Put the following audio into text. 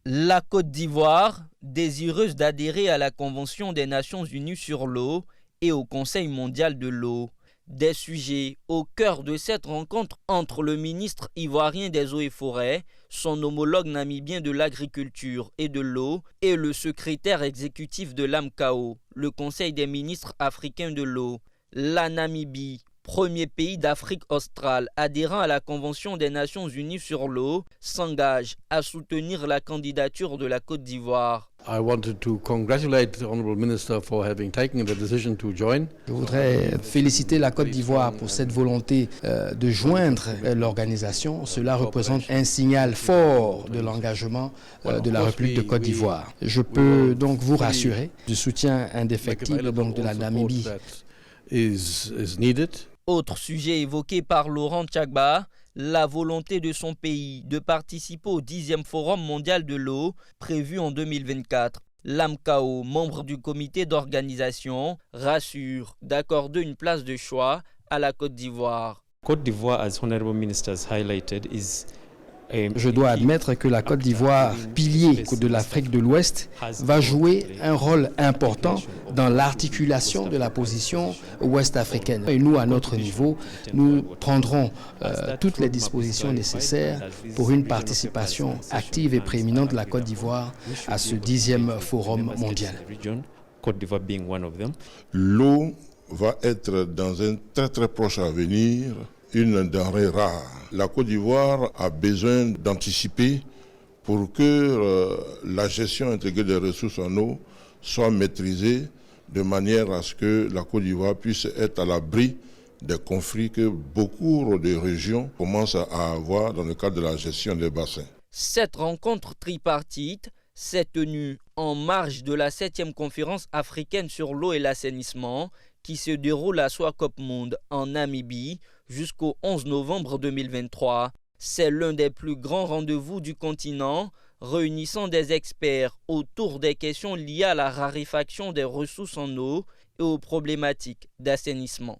La Côte d'Ivoire, désireuse d'adhérer à la Convention des Nations Unies sur l'eau et au Conseil mondial de l'eau. Des sujets au cœur de cette rencontre entre le ministre ivoirien des Eaux et Forêts, son homologue namibien de l'Agriculture et de l'eau et le secrétaire exécutif de l'AMCAO, le Conseil des ministres africains de l'eau. La Namibie, premier pays d'Afrique australe adhérant à la Convention des Nations Unies sur l'eau, s'engage à soutenir la candidature de la Côte d'Ivoire. I wanted to congratulate the Honourable Minister for having taken the decision to join. Je voudrais féliciter la Côte d'Ivoire pour cette volonté de joindre l'organisation. Cela représente un signal fort de l'engagement de la République de Côte d'Ivoire. Je peux donc vous rassurer du soutien indéfectible de la Namibie. Autre sujet évoqué par Laurent Tchagba, la volonté de son pays de participer au 10e Forum mondial de l'eau prévu en 2024. L'AMCAO, membre du comité d'organisation, rassure d'accorder une place de choix à la Côte d'Ivoire. Côte d'Ivoire, as Honorable Minister has highlighted, is Je dois admettre que la Côte d'Ivoire, pilier de l'Afrique de l'Ouest, va jouer un rôle important dans l'articulation de la position ouest-africaine. Et nous, à notre niveau, nous prendrons toutes les dispositions nécessaires pour une participation active et prééminente de la Côte d'Ivoire à ce 10e Forum mondial. L'eau va être dans un très très proche avenir une denrée rare. La Côte d'Ivoire a besoin d'anticiper pour que la gestion intégrée des ressources en eau soit maîtrisée de manière à ce que la Côte d'Ivoire puisse être à l'abri des conflits que beaucoup de régions commencent à avoir dans le cadre de la gestion des bassins. Cette rencontre tripartite s'est tenue en marge de la 7e conférence africaine sur l'eau et l'assainissement qui se déroule à Swakopmund en Namibie jusqu'au 11 novembre 2023. C'est l'un des plus grands rendez-vous du continent, réunissant des experts autour des questions liées à la raréfaction des ressources en eau et aux problématiques d'assainissement.